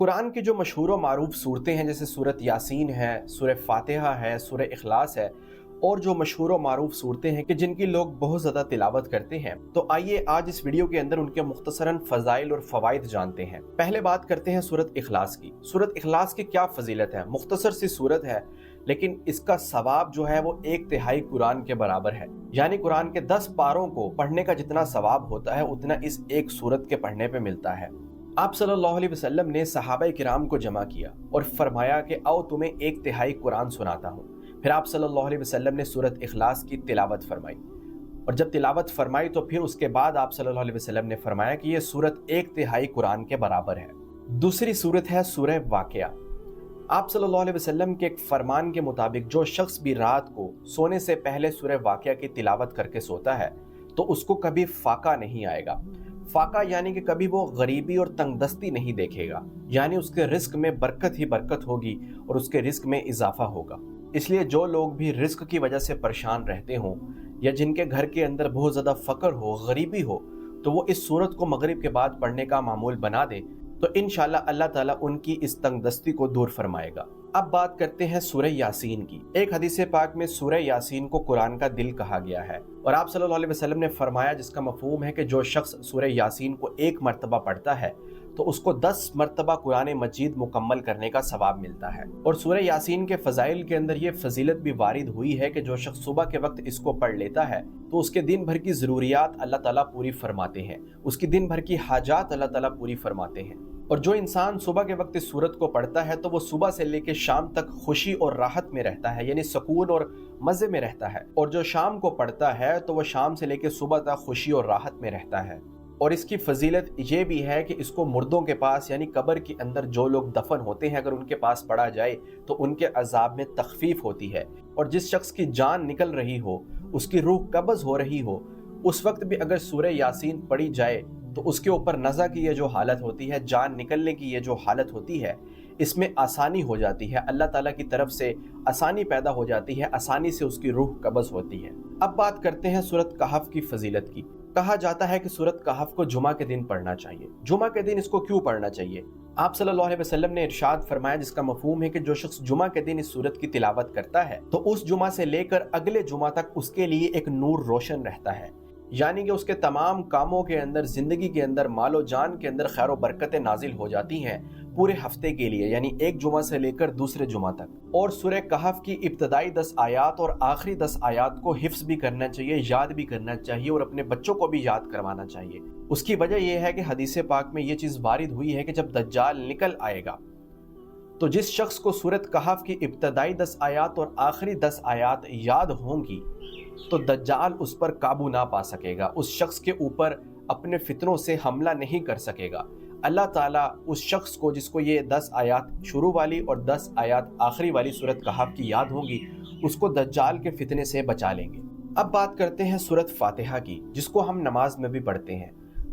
قرآن کی جو مشہور و معروف صورتیں ہیں جیسے سورۃ یاسین ہے، سورہ فاتحہ ہے، سورہ اخلاص ہے اور جو مشہور و معروف صورتیں ہیں کہ جن کی لوگ بہت زیادہ تلاوت کرتے ہیں، تو آئیے آج اس ویڈیو کے اندر ان کے مختصراً فضائل اور فوائد جانتے ہیں۔ پہلے بات کرتے ہیں سورۃ اخلاص کی۔ سورۃ اخلاص کی کیا فضیلت ہے؟ مختصر سی سورت ہے لیکن اس کا ثواب جو ہے وہ 1/3 قرآن کے برابر ہے، یعنی قرآن کے 10 پاروں کو پڑھنے کا جتنا ثواب ہوتا ہے اتنا اس ایک سورت کے پڑھنے پہ ملتا ہے۔ آپ صلی اللہ علیہ وسلم نے صحابہ کرام کو جمع کیا اور فرمایا کہ آؤ تمہیں 1/3 قرآن سناتا ہوں۔ پھر آپ صلی اللہ علیہ وسلم نے سورۃ اخلاص کی تلاوت فرمائی، اور جب تلاوت فرمائی تو پھر اس کے بعد آپ صلی اللہ علیہ وسلم نے فرمایا کہ یہ سورت 1/3 قرآن کے برابر ہے۔ دوسری سورت ہے سورہ واقعہ۔ آپ صلی اللہ علیہ وسلم کے ایک فرمان کے مطابق جو شخص بھی رات کو سونے سے پہلے سورہ واقعہ کی تلاوت کر کے سوتا ہے تو اس کو کبھی فاقہ نہیں آئے گا۔ فاقہ یعنی کہ کبھی وہ غریبی اور تنگ دستی نہیں دیکھے گا، یعنی اس کے رزق میں برکت ہی برکت ہوگی اور اس کے رزق میں اضافہ ہوگا۔ اس لیے جو لوگ بھی رزق کی وجہ سے پریشان رہتے ہوں یا جن کے گھر کے اندر بہت زیادہ فقر ہو، غریبی ہو، تو وہ اس سورت کو مغرب کے بعد پڑھنے کا معمول بنا دے تو انشاءاللہ اللہ تعالیٰ ان کی اس تنگ دستی کو دور فرمائے گا۔ اب بات کرتے ہیں سورہ یاسین کی۔ ایک حدیث پاک میں سورہ یاسین کو قرآن کا دل کہا گیا ہے، اور آپ صلی اللہ علیہ وسلم نے فرمایا جس کا مفہوم ہے کہ جو شخص سورہ یاسین کو 1 مرتبہ پڑھتا ہے تو اس کو 10 مرتبہ قرآن مجید مکمل کرنے کا ثواب ملتا ہے۔ اور سورہ یاسین کے فضائل کے اندر یہ فضیلت بھی وارد ہوئی ہے کہ جو شخص صبح کے وقت اس کو پڑھ لیتا ہے تو اس کے دن بھر کی ضروریات اللہ تعالیٰ پوری فرماتے ہیں، اس کی دن بھر کی حاجات اللہ تعالیٰ پوری فرماتے ہیں۔ اور جو انسان صبح کے وقت اس سورت کو پڑھتا ہے تو وہ صبح سے لے کے شام تک خوشی اور راحت میں رہتا ہے، یعنی سکون اور مزے میں رہتا ہے، اور جو شام کو پڑھتا ہے تو وہ شام سے لے کے صبح تک خوشی اور راحت میں رہتا ہے۔ اور اس کی فضیلت یہ بھی ہے کہ اس کو مردوں کے پاس یعنی قبر کے اندر جو لوگ دفن ہوتے ہیں اگر ان کے پاس پڑھا جائے تو ان کے عذاب میں تخفیف ہوتی ہے، اور جس شخص کی جان نکل رہی ہو، اس کی روح قبض ہو رہی ہو، اس وقت بھی اگر سورہ یاسین پڑھی جائے تو اس کے اوپر نزع کی یہ جو حالت ہوتی ہے، جان نکلنے کی یہ جو حالت ہوتی ہے، اس میں آسانی ہو جاتی ہے، اللہ تعالیٰ کی طرف سے آسانی پیدا ہو جاتی ہے، آسانی سے اس کی روح قبض ہوتی ہے۔ اب بات کرتے ہیں سورۃ کہف کی فضیلت کی۔ کہا جاتا ہے کہ سورۃ کہف کو جمعہ کے دن پڑھنا چاہیے۔ جمعہ کے دن اس کو کیوں پڑھنا چاہیے؟ آپ صلی اللہ علیہ وسلم نے ارشاد فرمایا جس کا مفہوم ہے کہ جو شخص جمعہ کے دن اس سورت کی تلاوت کرتا ہے تو اس جمعہ سے لے کر اگلے جمعہ تک اس کے لیے ایک نور روشن رہتا ہے، یعنی کہ اس کے تمام کاموں کے اندر، زندگی کے اندر، مال و جان کے اندر خیر و برکتیں نازل ہو جاتی ہیں پورے ہفتے کے لیے، یعنی ایک جمعہ سے لے کر دوسرے جمعہ تک۔ اور سورہ کہف کی ابتدائی 10 آیات اور آخری 10 آیات کو حفظ بھی کرنا چاہیے، یاد بھی کرنا چاہیے اور اپنے بچوں کو بھی یاد کروانا چاہیے۔ اس کی وجہ یہ ہے کہ حدیث پاک میں یہ چیز وارد ہوئی ہے کہ جب دجال نکل آئے گا تو جس شخص کو سورۃ کہف کی ابتدائی 10 آیات اور آخری 10 آیات یاد ہوں گی تو دجال اس پر قابو نہ پا سکے گا، اس شخص کے اوپر اپنے فتنوں سے حملہ نہیں کر سکے گا۔ اللہ تعالیٰ اس شخص کو جس کو یہ 10 آیات شروع والی اور 10 آیات آخری والی سورۃ کہف کی یاد ہوں گی، اس کو دجال کے فتنے سے بچا لیں گے۔ اب بات کرتے ہیں سورۃ فاتحہ کی، جس کو ہم نماز میں بھی پڑھتے ہیں۔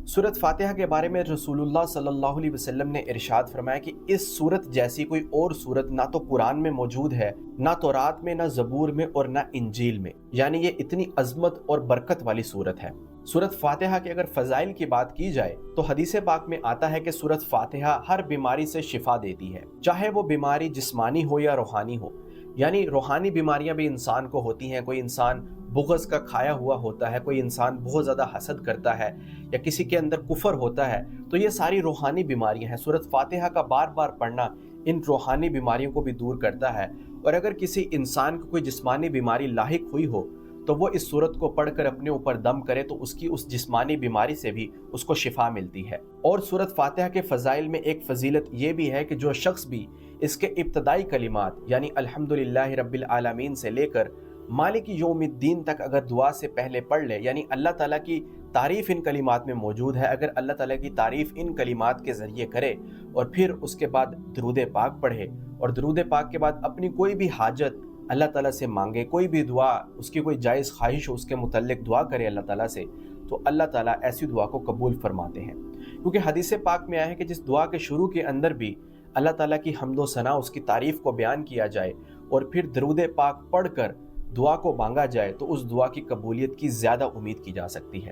سورۃ فاتحہ کے بارے میں رسول اللہ صلی اللہ علیہ وسلم نے ارشاد فرمایا کہ اس سورت جیسی کوئی اور سورت نہ تو قرآن میں موجود ہے، نہ تورات میں، نہ زبور میں اور نہ انجیل میں، یعنی یہ اتنی عظمت اور برکت والی سورت ہے۔ سورۃ فاتحہ کے اگر فضائل کی بات کی جائے تو حدیث پاک میں آتا ہے کہ سورۃ فاتحہ ہر بیماری سے شفا دیتی ہے، چاہے وہ بیماری جسمانی ہو یا روحانی ہو، یعنی روحانی بیماریاں بھی انسان کو ہوتی ہیں، کوئی انسان بغض کا کھایا ہوا ہوتا ہے، کوئی انسان بہت زیادہ حسد کرتا ہے یا کسی کے اندر کفر ہوتا ہے، تو یہ ساری روحانی بیماریاں ہیں۔ سورۃ فاتحہ کا بار بار پڑھنا ان روحانی بیماریوں کو بھی دور کرتا ہے، اور اگر کسی انسان کو کوئی جسمانی بیماری لاحق ہوئی ہو تو وہ اس سورت کو پڑھ کر اپنے اوپر دم کرے تو اس کی اس جسمانی بیماری سے بھی اس کو شفا ملتی ہے۔ اور سورۃ فاتحہ کے فضائل میں ایک فضیلت یہ بھی ہے کہ جو شخص بھی اس کے ابتدائی کلمات یعنی الحمدللہ رب العالمین سے لے کر مالک یوم الدین تک اگر دعا سے پہلے پڑھ لے، یعنی اللہ تعالیٰ کی تعریف ان کلمات میں موجود ہے، اگر اللہ تعالیٰ کی تعریف ان کلمات کے ذریعے کرے اور پھر اس کے بعد درود پاک پڑھے اور درود پاک کے بعد اپنی کوئی بھی حاجت اللہ تعالیٰ سے مانگے، کوئی بھی دعا، اس کی کوئی جائز خواہش ہو اس کے متعلق دعا کرے اللہ تعالیٰ سے، تو اللہ تعالیٰ ایسی دعا کو قبول فرماتے ہیں۔ کیونکہ حدیث پاک میں آیا ہے کہ جس دعا کے شروع کے اندر بھی اللہ تعالیٰ کی حمد و ثنا، اس کی تعریف کو بیان کیا جائے اور پھر درود پاک پڑھ کر دعا کو مانگا جائے تو اس دعا کی قبولیت کی زیادہ امید کی جا سکتی ہے۔